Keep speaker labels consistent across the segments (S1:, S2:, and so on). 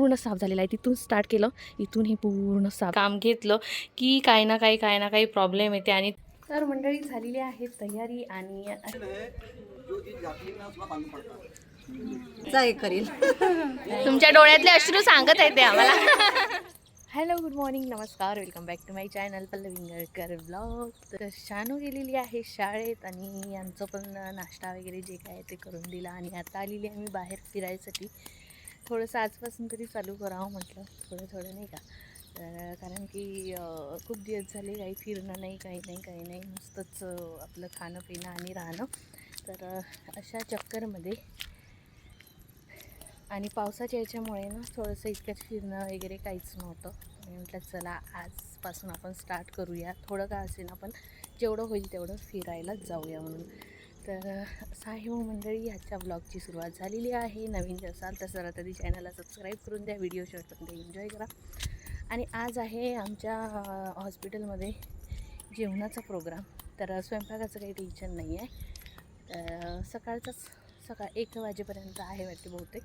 S1: पूर्ण साफ झालेला आहे. तिथून स्टार्ट केलं, इथून हे पूर्ण साफ काम घेतलं की काही ना काही प्रॉब्लेम येते. आणि तर मंडळी झालेली आहे तयारी आणि तुमच्या डोळ्यातले अश्रू सांगत आहेत ते आम्हाला. हॅलो, गुड मॉर्निंग, नमस्कार, welcome back to my channel Pallavi Ingalkar blog. तर शानू गेलेली आहे शाळेत आणि यांचं पण नाश्ता वगैरे जे काय ते करून दिला. आणि आता आलेली आहे मी बाहेर फिरायसाठी. थोडंसं आजपासून तरी चालू करावं म्हटलं, थोडं नाही का. तर कारण की खूप दिवस झाले काही फिरणं नाही, काही नाही, नुसतंच आपलं खाणं पिणं आणि राहणं. तर अशा चक्करमध्ये आणि पावसाच्या याच्यामुळे ना थोडंसं इतक्यात फिरणं वगैरे काहीच नव्हतं. मी म्हटलं चला आजपासून आपण स्टार्ट करूया, थोडं का असेल आपण जेवढं होईल तेवढं फिरायला जाऊया म्हणून. तर असं आहे मग मंडळी, ह्याच्या ब्लॉगची सुरुवात झालेली आहे. नवीन असाल तर जरा तरी चॅनलला सबस्क्राईब करून द्या, व्हिडिओ शॉर्टपर्यंत एन्जॉय करा. आणि आज आहे आमच्या हॉस्पिटलमध्ये जेवणाचा प्रोग्राम. तर स्वयंपाकाचं काही टेन्शन नाही आहे. तर सकाळ 1 वाजेपर्यंत आहे वाटते बहुतेक.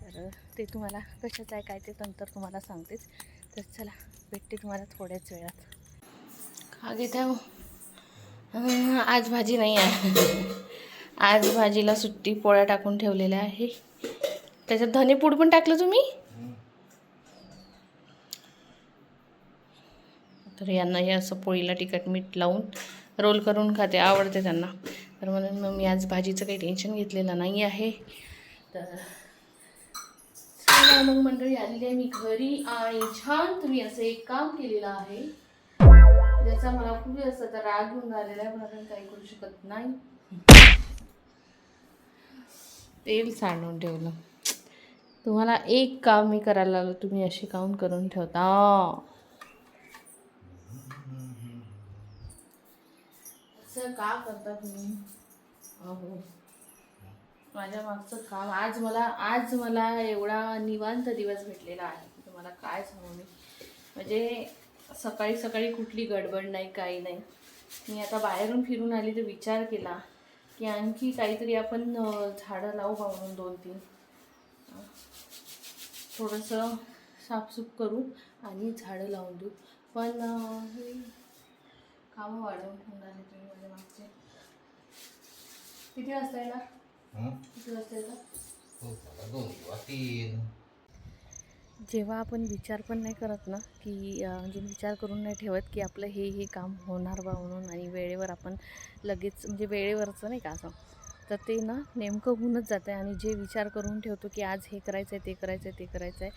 S1: तर ते तुम्हाला कशाचं आहे काय ते नंतर तुम्हाला सांगतेच. तर चला भेटते तुम्हाला थोड्याच वेळात. का घेत आहे आज भाजी नाही आहे. आज भाजीला सुट्टी, पोळ्या टाकून ठेवलेल्या आहे. त्याच्यात धनेपूड पण टाकलं तुम्ही. तर यांना हे असं पोळीला तिखट मीठ लावून रोल करून खाते, आवडते त्यांना. तर म्हणून मग मी आज भाजीचं काही टेन्शन घेतलेलं नाही आहे. तर मग मंडळी आलेली आहे मी घरी. आणि छान तुम्ही असं एक काम केलेलं आहे ज्याचा मला खूप असं तर राग घेऊन आलेला आहे, पण आपण काही करू शकत नाही. तेल सांडून ठेवलं. तुम्हाला एक काम मी करायला लागलो, तुम्ही अशी काम करून ठेवता. असं का करता तुम्ही? अहो, माझ्या मागचं काम. आज मला एवढा निवांत दिवस भेटलेला आहे की तुम्हाला काय सांगू मी. म्हणजे सकाळी कुठली गडबड नाही, काही नाही. मी आता बाहेरून फिरून आली तर विचार केला की आणखी काहीतरी आपण झाडं लावू बा म्हणून 2-3. थोडंसं साफसूफ करू आणि झाडं लावून देऊ. पण हे कामं वाढवून ठेवून आले तुम्ही माझ्या मागचे. किती वाजता येणार? किती वाजता येतात? जेव्हा आपण विचार पण नाही करत ना की म्हणजे विचार करून नाही ठेवत की आपलं हे काम होणार बा म्हणून, आणि वेळेवर आपण लगेच म्हणजे वेळेवरचं नाही का असं, तर ते ना नेमकं होऊनच जातं आहे. आणि जे विचार करून ठेवतो की आज हे करायचं आहे, ते करायचं आहे,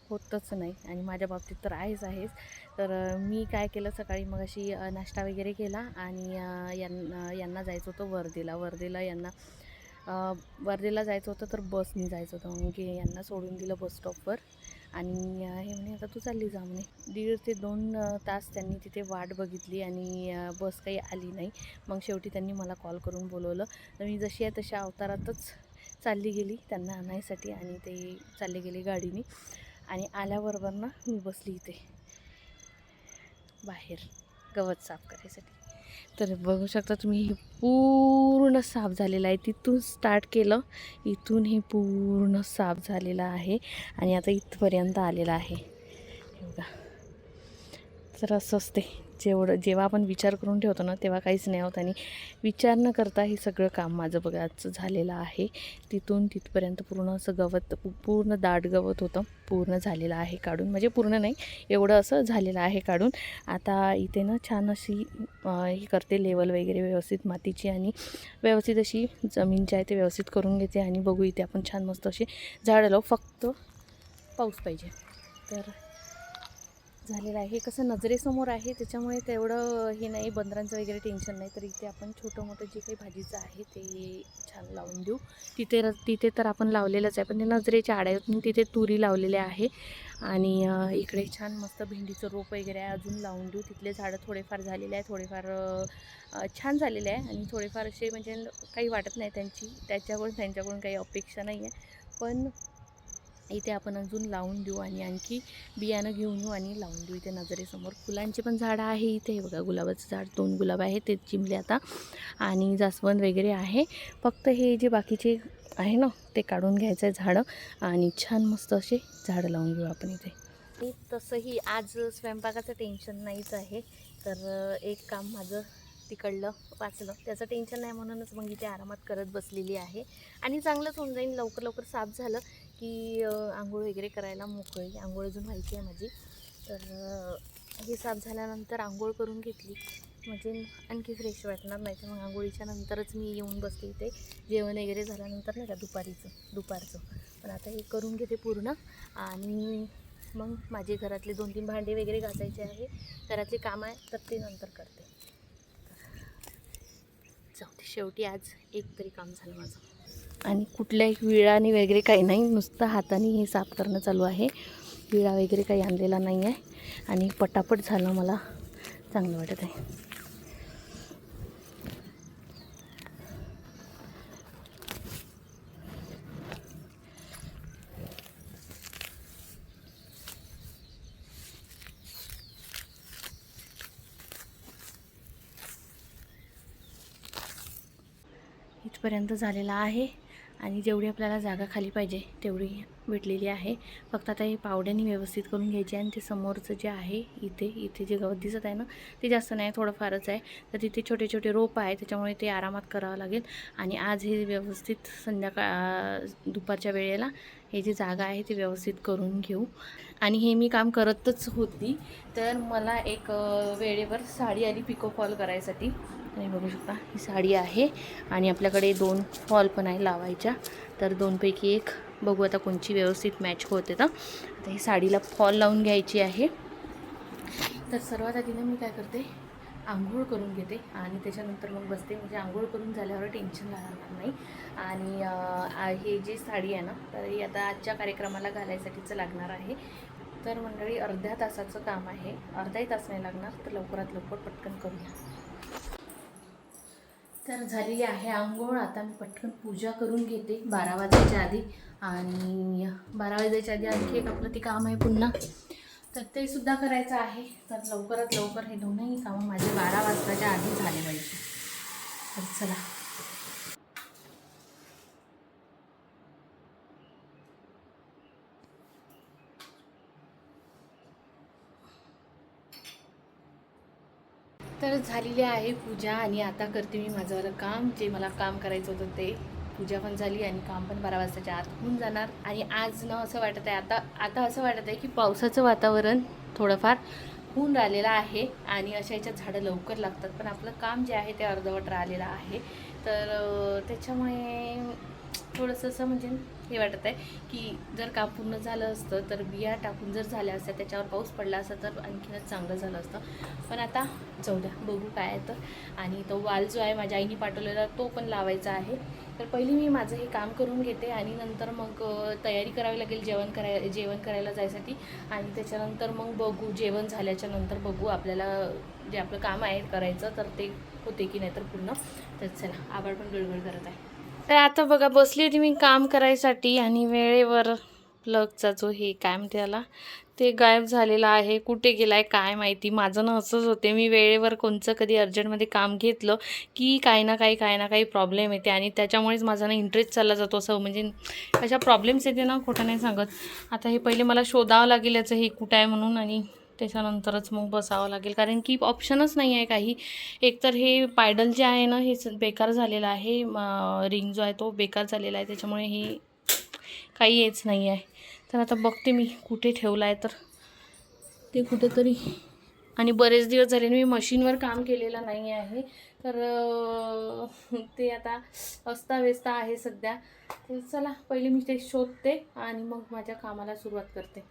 S1: होतच नाही. आणि माझ्या बाबतीत तर आहेच. तर मी काय केलं, सकाळी मग अशी नाश्ता वगैरे केला. आणि यांना जायचं होतं वर्धेला यांना वर्धेला जायचं होतं. तर बसनी जायचं होतं. मग यांना सोडून दिलं बस स्टॉपवर. आणि हे म्हणे आता तू चालली जा म्हणे. 1.5 ते 2 तास त्यांनी तिथे वाट बघितली आणि बस काही आली नाही. मग शेवटी त्यांनी मला कॉल करून बोलवलं. तर मी जशी आहे तशा अवतारातच चालली गेली त्यांना आणायसाठी. आणि ते चालले गेले गाडीने. आणि आल्याबरोबर ना मी बसली इथे बाहेर गवत साफ करायसाठी. तर बघू शकता तुम्ही, हे पूर्ण साफ झालेलं आहे. तिथून स्टार्ट केलं, इथून हे पूर्ण साफ झालेलं आहे. आणि आता इथपर्यंत आलेलं आहे. हे बघा. तर असं असते, जेव्हा आपण विचार करून ठेवतो ना तेव्हा काहीच नाही होत. आणि विचार न करता हे सगळं काम माझं बघाच झालेलं आहे. तिथून तिथपर्यंत पूर्ण असं गवत, पूर्ण दाट गवत होतं, पूर्ण झालेलं आहे काढून. म्हणजे पूर्ण नाही, एवढं असं झालेलं आहे काढून. आता इथे ना छान अशी हे करते, लेवल वगैरे व्यवस्थित मातीची, आणि व्यवस्थित अशी जमीन जी आहे ते व्यवस्थित करून घेते. आणि बघू इथे आपण छान मस्त अशी झाडं लावू, फक्त पाऊस पाहिजे. तर झालेलं आहे. हे कसं नजरेसमोर आहे त्याच्यामुळे तेवढं हे नाही, बंदरांचं वगैरे टेन्शन नाही. तर इथे आपण छोटं मोठं जे काही भाजीचं आहे ते छान लावून देऊ. तिथे तर आपण लावलेलंच आहे, पण ते नजरेच्या आड्यातून तिथे तुरी लावलेले आहे. आणि इकडे छान मस्त भेंडीचं रोप वगैरे आहे, अजून लावून देऊ. तिथले झाडं थोडेफार झालेले आहे, थोडेफार छान झालेले आहे. आणि थोडेफार असे म्हणजे काही वाटत नाही त्यांच्याकडून काही अपेक्षा नाही आहे. पण इथे आपण अजून लावून देऊ आणि आणखी बियाणं घेऊन येऊ आणि लावून देऊ इथे नजरेसमोर. फुलांची पण झाडं आहे इथे. हे बघा गुलाबाचं झाड, 2 गुलाब आहे ते चिमले आता, आणि जास्वंद वगैरे आहे. फक्त हे जे बाकीचे आहे ना ते काढून घ्यायचं आहे झाडं, आणि छान मस्त असे झाडं लावून घेऊ आपण इथे. तसंही आज स्वयंपाकाचं टेन्शन नाहीच आहे, तर एक काम माझं तिकडलं वाचलं, त्याचं टेन्शन नाही म्हणूनच मग इथे आरामात करत बसलेली आहे. आणि चांगलंच होऊन जाईल, लवकर लवकर साफ झालं की आंघोळ वगैरे करायला मोकळी. आंघोळ अजून व्हायची आहे माझी, तर हे साफ झाल्यानंतर आंघोळ करून घेतली म्हणजे आणखी फ्रेश वाटणार. नाही तर मग आंघोळीच्या नंतरच मी येऊन बसते इथे, जेवण वगैरे झाल्यानंतर नाही का दुपारचं. पण आता हे करून घेते पूर्ण, आणि मग माझे घरातले 2-3 भांडे वगैरे घासायचे आहे, घरातले काम आहे, तर ते नंतर करते. जाऊ दे, शेवटी आज एक तरी काम झालं माझं. आणि कुठल्याही विळाने वगैरे काही नाही, नुसतं हाताने हे साफ करणं चालू आहे. विळा वगैरे काही आणलेला नाही आहे, आणि पटापट झालं, मला चांगलं वाटत आहे. इथपर्यंत झालेला आहे, आणि जेवढी आपल्याला जागा खाली पाहिजे तेवढी भेटलेली आहे. फक्त आता हे पावड्याने व्यवस्थित करून घ्यायचे. आणि ते समोरचं जे आहे इथे जे गवत दिसत आहे ना ते जास्त नाही, थोडंफारच आहे, तर तिथे छोटे छोटे रोप आहे, त्याच्यामुळे ते आरामात करावं लागेल. आणि आज हे व्यवस्थित दुपारच्या वेळेला हे जी जागा आहे ती व्यवस्थित करून घेऊ. आणि हे मी काम करतच होती, तर मला एक वेळेवर साडी आली पिको फॉल करायसाठी. आणि बघू शकता ही साडी आहे, आणि आपल्याकडे 2 फॉल पण आहे लावायच्या, तर 2पैकी एक बघू आता कोणची व्यवस्थित मॅच होते. तर आता ही साडीला फॉल लावून घ्यायची आहे. तर सर्वात आधी मी काय करते, आंघोळ करून घेते, आणि त्याच्यानंतर मग बसते, म्हणजे आंघोळ करून झाल्यावर टेन्शन राहणार नाही. आणि हे जी साडी आहे ना, तर ही आता आजच्या कार्यक्रमाला घालायसाठीच लागणार आहे. तर मंडळी अर्ध्या तासाचं काम आहे, अर्धाही तास नाही लागणार, तर लवकरात लवकर पटकन करूया. तर झालेली आहे आंघोळ. आता मी पटकन पूजा करून घेते 12 वाजायच्या आधी. आणि 12 वाजायच्या आधी आणखी एक आपलं ते काम आहे पुन्हा, तर ते सुद्धा करायचं आहे. तर लवकरात लवकर हे दोन्ही कामं माझे 12 वाजताच्या आधी झाले पाहिजे. तर चला. तर झालेली आहे पूजा, आणि आता करते मी माझं काम, जे मला काम करायचं होतं ते. पूजा पण झाली आणि काम पण 12 वाजताच्या आत होऊन जाणार. आणि आज ना असं वाटत आहे, आता असं वाटत आहे की पावसाचं वातावरण थोडंफार होऊन राहिलेलं आहे, आणि अशा याच्यात झाडं लवकर लागतात, पण आपलं काम जे आहे ते अर्धवट राहिलेलं आहे. तर त्याच्यामुळे थोडंसं असं म्हणजे हे वाटत आहे की जर काम पूर्ण झालं असतं, तर बिया टाकून जर झाल्या असत्या, त्याच्यावर पाऊस पडला असता तर आणखीनच चांगलं झालं असतं. पण आता जाऊ द्या, बघू काय आहे तर. आणि तो वाल जो आहे माझ्या आईने पाठवलेला तो पण लावायचा आहे. तर पहिली मी माझं हे काम करून घेते, आणि नंतर मग तयारी करावी लागेल जेवण करायला जायसाठी. आणि त्याच्यानंतर मग बघू, जेवण झाल्याच्या नंतर बघू आपल्याला जे आपलं काम आहे करायचं, तर ते होते की नाही तर पूर्ण. तर चला, आभाळ पण गडबड करत आहे. तर आता बघा, बसली होती मी काम करायसाठी, आणि वेळेवर प्लगचा जो हे काय म्हणते त्याला, ते गायब झालेला आहे. कुठे गेला आहे काय माहिती. माझं ना असंच होते, मी वेळेवर कोणचं कधी अर्जंटमध्ये काम घेतलं की काही ना काही प्रॉब्लेम येते, आणि त्याच्यामुळेच माझा ना इंटरेस्ट चालला जातो. असं म्हणजे अशा प्रॉब्लेम्स येते ना, खोटं नाही सांगत. आता हे पहिले मला शोधावं लागेल याचं हे कुठं आहे म्हणून, आणि त्याच्यानंतरच मग बसावं लागेल, कारण की ऑप्शनच नाही आहे काही. एकतर हे पायडल जे आहे ना हे बेकार झालेलं आहे, रिंग जो आहे तो बेकार झालेला आहे, त्याच्यामुळे हे काही येच नाही आहे. तर आता बघते मी कुठे ठेवलं आहे तर ते कुठेतरी. आणि बरेच दिवस झाले मी मशीनवर काम केलेलं नाही आहे, तर ते आता अस्ताव्यस्त आहे सध्या. तर चला, पहिले मी ते शोधते आणि मग माझ्या कामाला सुरुवात करते.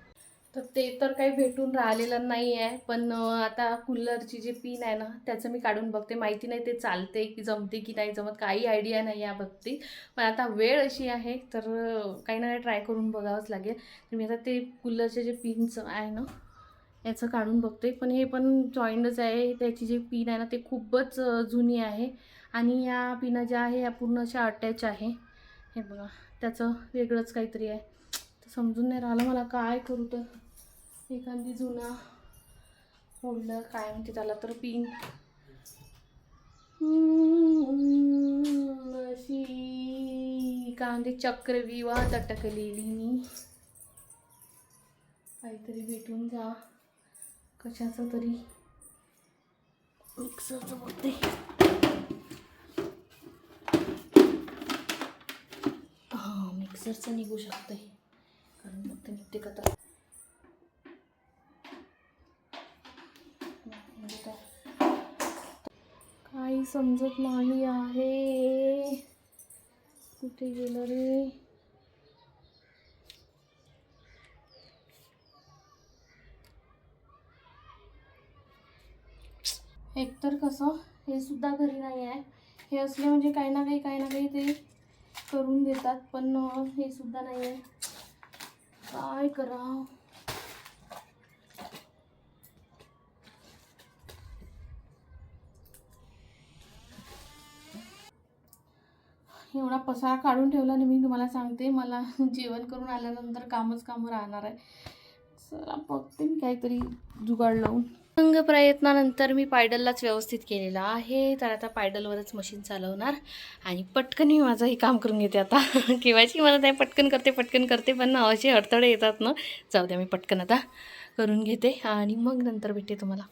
S1: तर ते तर काही भेटून राहिलेलं नाही आहे, पण आता कूलरची जे पिन आहे ना त्याचं मी काढून बघते. माहिती नाही ते चालते की जमते की नाही जमत, काही आयडिया नाही या बाबतीत. पण आता वेळ अशी आहे तर काही ना काही ट्राय करून बघावंच लागेल. तर मी आता ते कूलरचे जे पिनचं आहे ना याचं काढून बघते. पण हे पण जॉईंटच आहे, त्याची जी पिन आहे ना ते खूपच जुनी आहे, आणि या पिना ज्या आहे या पूर्ण अशा अटॅच आहे. हे बघा, त्याचं वेगळंच काहीतरी आहे. तर समजून नाही राहिलं मला काय करू. तर एखादी जुना होल्डर काय म्हणते त्याला तर पिन अशी काय म्हणते चक्रव्यूहात अटकलेली मी. काहीतरी भेटून जा कशाचं तरी. मिक्सरचं बघते. हां मिक्सरचं निघू शकते कारण मग ते निघते का तर. काही समजत नाही आहे. कुठे गेलं रे. एकतर कसं हे सुद्धा घरी नाही आहे. हे असले म्हणजे काही ना काही ते करून देतात पण हे सुद्धा नाही आहे. काय करावं. एवढा पसारा काढून ठेवला ना मी तुम्हाला सांगते. मला जेवण करून आल्यानंतर कामच राहणार आहे. चला बघते मी काहीतरी जुगाड लावून. अंग प्रयत्नानंतर मी पायडललाच व्यवस्थित केलेलं आहे. तर आता पायडलवरच मशीन चालवणार आणि पटकन मी माझं हे काम करून घेते आता. केव्हाची म्हणत आहे पटकन करते पण असे अडथळे येतात ना. जाऊ द्या मी पटकन आता करून घेते आणि मग नंतर भेटते तुम्हाला.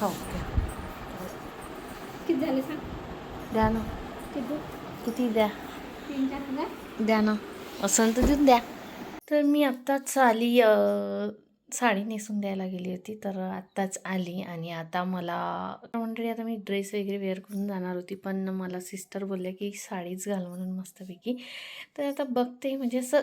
S1: हो
S2: किती झाले सांग.
S1: द्या ना. किती द्या.
S2: 3-4
S1: द्या ना. असं तर देऊन द्या. तर मी आत्ताच आली. साडी नेसून द्यायला गेली होती तर आत्ताच आली आणि आता मला मंडळी आता मी ड्रेस वगैरे वेअर करून जाणार होती पण मला सिस्टर बोलल्या की साडीच घाल म्हणून मस्तपैकी. तर आता बघते म्हणजे असं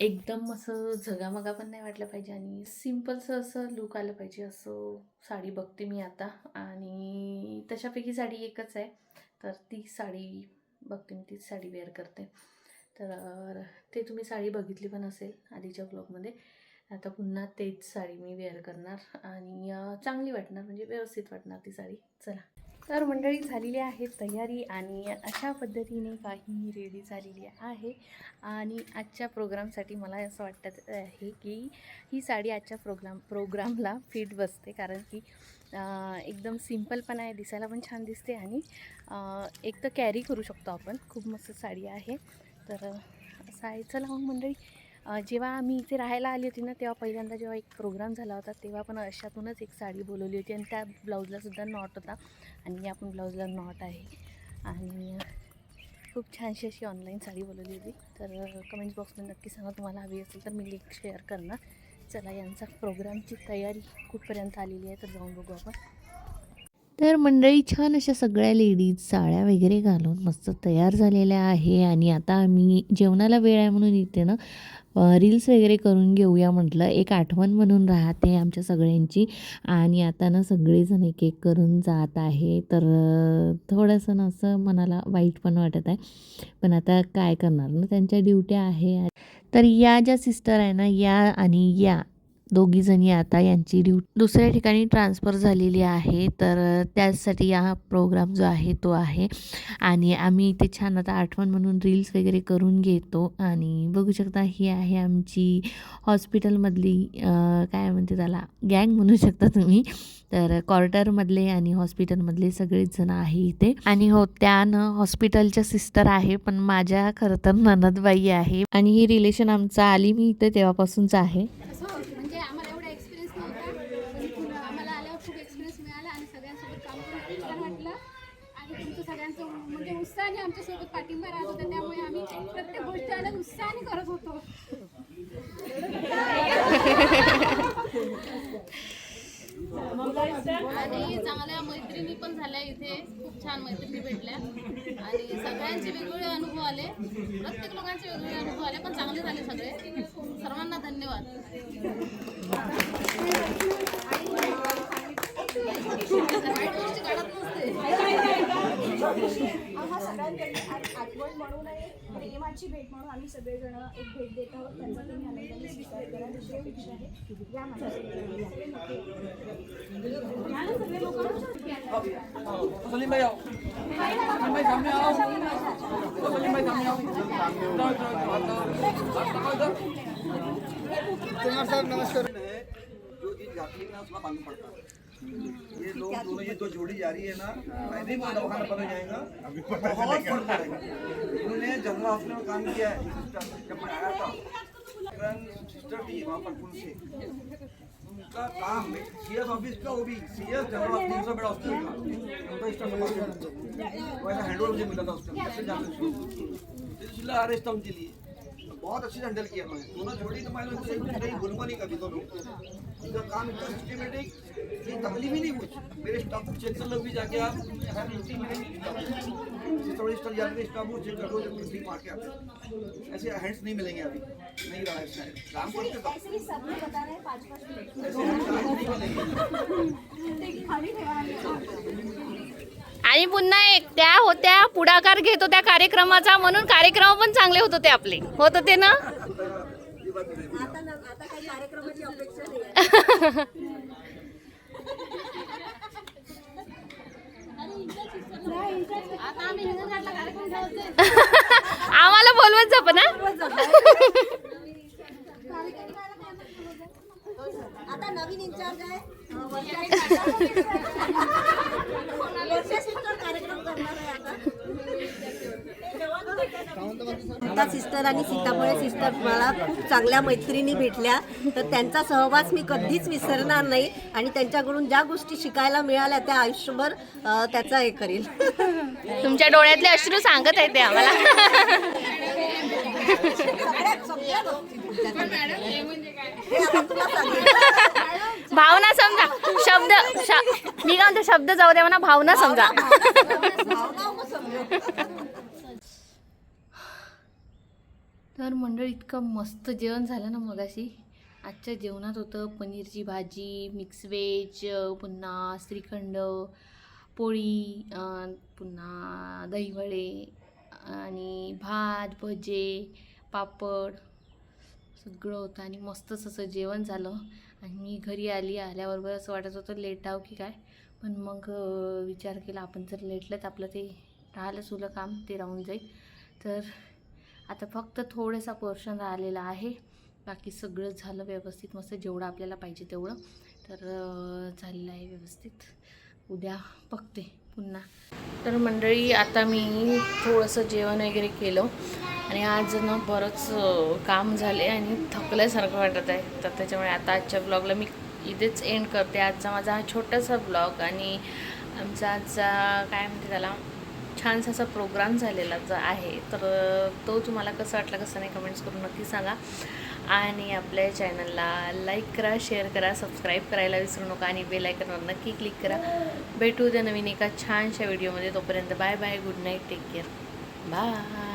S1: एकदम असं झगामगा पण नाही वाटलं पाहिजे आणि सिम्पलचं असं लुक आलं पाहिजे असं साडी बघते मी आता. आणि तशापैकी साडी एकच आहे तर ती साडी बघते मी. तीच साडी वेअर करते. तर ते तुम्ही साडी बघितली पण असेल आधीच्या ब्लॉगमध्ये. आता पुन्हा तेच साडी मी वेअर करणार आणि चांगली वाटणार म्हणजे व्यवस्थित वाटणार ती साडी. चला तर मंडळी झालेली आहे तयारी आणि अशा पद्धतीने काही रेडी झालेली आहे. आणि आजच्या प्रोग्रामसाठी मला असं वाटत आहे की ही साडी आजच्या प्रोग्रामला फिट बसते कारण की एकदम सिम्पल पण आहे. दिसायला पण छान दिसते आणि एक तर कॅरी करू शकतो आपण. खूप मस्त साडी आहे. तर असं आहे. चला मग मंडळी जेव्हा मी इथे राहायला आली होती ना तेव्हा पहिल्यांदा जेव्हा एक प्रोग्राम झाला होता तेव्हा पण अशातूनच एक साडी बोलवली होती आणि त्या ब्लाऊजलासुद्धा नॉट होता आणि या पण ब्लाऊजला नॉट आहे. आणि खूप छानशी अशी ऑनलाईन साडी बोलवली होती. तर कमेंट्स बॉक्समध्ये नक्की सांगा तुम्हाला हवी असेल तर मी लिंक शेअर करणार. चला यांचा प्रोग्रामची तयारी कुठपर्यंत आलेली आहे तर जाऊन बघू आपण.
S3: तर मंडळी छान अशा सगळ्या लेडीज साड्या वगैरे घालून मस्त तयार झालेल्या आहे आणि आता आम्ही जेवणाला वेळ आहे म्हणून इथे ना रील्स वगैरे करून घेऊया म्हटलं. एक आठवण म्हणून राहते आमच्या सगळ्यांची. आणि आता ना सगळेजण एक एक करून जात आहे तर थोडंसं ना असं मनाला वाईट पण वाटत आहे पण आता काय करणार ना त्यांच्या ड्युट्या आहे. तर या ज्या सिस्टर आहे ना या आणि या दोघीजणी आता यांची दुसऱ्या ठिकाणी ट्रान्सफर झालेली आहे तर त्यासाठी हा प्रोग्राम जो आहे तो आहे आणि आम्ही इथे छान आता आठवण म्हणून रील्स वगैरे करून घेतो. आणि बघू शकता ही आहे आमची हॉस्पिटलमधली काय म्हणते त्याला गँग म्हणू शकता तुम्ही. तर क्वार्टरमधले आणि हॉस्पिटलमधले सगळेच जण आहे इथे. आणि हो त्यानं हॉस्पिटलच्या सिस्टर आहे पण माझ्या खरं तर ननदबाई आहे आणि ही रिलेशन आमचं आली मी इथे तेव्हापासूनच आहे.
S2: म्हणजे आम्हाला एवढा एक्सपिरियन्स नव्हता पण आम्हाला आल्यावर खूप एक्सपिरियन्स मिळाला आणि सगळ्यांसोबत काम करून खूप छान वाटलं. आणि तुमचं सगळ्यांचं म्हणजे उत्साहाने आमच्यासोबत पाठिंबा राहत होता त्यामुळे आम्ही प्रत्येक गोष्ट अलग उत्साहाने करत होतो.
S4: आणि चांगल्या मैत्रिणी पण झाल्या इथे. खूप छान मैत्रिणी भेटल्या आणि सगळ्यांचे वेगवेगळे अनुभव आले. प्रत्येक लोकांचे वेगवेगळे अनुभव आले पण चांगले झाले सगळे. सर्वांना धन्यवाद. वाईट गोष्टी काढत नसते.
S5: म्हणून प्रेमाची भेट म्हणून आम्ही सगळेजण एक भेट देत आहोत. त्यांचा तुम्ही आनंदाने स्वीकार करा. दुसरी अपेक्षा आहे या
S6: सलीम भाई आओ, सलीम भाई सामने आओ, सलीम भाई सामने आओ। कुमार साहब नमस्कार। जो चीज जाती है ना उसका मालूम पड़ता है। ये लोग दोनों ये दो जोड़ी जा रही है ना, मैं नहीं बोल रहा खाना पता जाएगा, बहुत फर्क पड़ेगा। इन्होंने जनरल हॉस्पिटल में काम किया है। जब मैं आया था सिस्टर थी वहाँ पर पुल से, उनका काम सीएस ऑफिस का, वो भी सीएस जनरल हॉस्पिटल से बड़ा हॉस्पिटल का उनका स्टाफ वैसा हैंडओवर मुझे मिला था उस टाइम। कैसे जाते इसलिए अरेस्ट था उनके लिए, बहुत अच्छे से हैंडल किया उन्होंने। दोनों जोड़ी तो मैं कहीं भूलूंगा नहीं कभी दोनों। उनका काम इतना सिस्टमेटिक, कोई तकलीफ ही नहीं हुई। मेरे स्टाफ को चेक कर लो भी जाके आप थोड़ी स्टाफ जाके स्टाफ को चेक कर लो, जब ठीक मार के आते ऐसे हैंड्स नहीं मिलेंगे अभी, नहीं रहा है काम करते तो
S5: ऐसे ही सब लोग बता रहे हैं 5-5 मिनट
S6: ऐसे हैंड्स नहीं मिलेंगे।
S5: खाली ठेवा.
S1: आणि पुन्हा एक त्या होत्या पुढाकार घेत होत्या कार्यक्रमाचा, म्हणून कार्यक्रम पण चांगले होत होते आपले, होत होते ना.
S5: आता काही कार्यक्रमाची अपेक्षा नाही.
S4: आता आम्ही हिंगणघाटला कार्यक्रम ठेवतोय.
S1: आम्हाला बोलवत जा पण हा.
S5: आता नवीन इंचार्ज आहे कार्यक्रम करणार आहे आता सिस्टर आणि सीताफळे सिस्टर मला खूप चांगल्या मैत्रिणी भेटल्या, तर त्यांचा सहवास मी कधीच विसरणार नाही आणि त्यांच्याकडून ज्या गोष्टी शिकायला मिळाल्या त्या आयुष्यभर त्याचा हे करेल.
S1: तुमच्या डोळ्यातले अश्रू सांगत आहेत ते आम्हाला. भावना समजा, मी काय म्हणते शब्द जाऊ द्या म्हणा, भावना समजा. तर मंडळी इतकं मस्त जेवण झालं ना मगाशी. आजच्या जेवणात होतं पनीरची भाजी, मिक्स व्हेज, पुन्हा श्रीखंड, पोळी, पुन्हा दहीवडे आणि भात, भजे, पापड सगळं होतं आणि मस्तच असं जेवण झालं. आणि मी घरी आल्याबरोबर असं वाटत होतं लेटावं की काय, पण मग विचार केला आपण जर लेटलं तर आपलं ते राहिलं सुलं काम ते राहून जाईल. तर आता फक्त थोडासा पोर्शन राहिलेला आहे, बाकी सगळं झालं व्यवस्थित मस्त, जेवढं आपल्याला पाहिजे तेवढं. तर झालेलं आहे व्यवस्थित. उद्या बघते पुन्हा. तर मंडळी आता मी थोडंसं जेवण वगैरे केलं आणि आज ना बरंच काम झाले आणि थकल्यासारखं वाटत आहे. तर त्याच्यामुळे आता आजच्या ब्लॉगला मी इथेच एंड करते. आजचा माझा हा छोटासा ब्लॉग आणि आमचा आजचा काय म्हणते त्याला छानसा असा प्रोग्राम झालेला आहे. तर तो तुम्हाला कसा वाटला कसं नाही कमेंट्स करून नक्की सांगा. आणि आपल्या चॅनलला लाईक करा, शेअर करा, सबस्क्राईब करायला विसरू नका आणि बेल आयकॉनवर नक्की क्लिक करा. भेटू उद्या नवीन एका छानशा व्हिडिओमध्ये. तोपर्यंत bye bye, good night, take care, bye.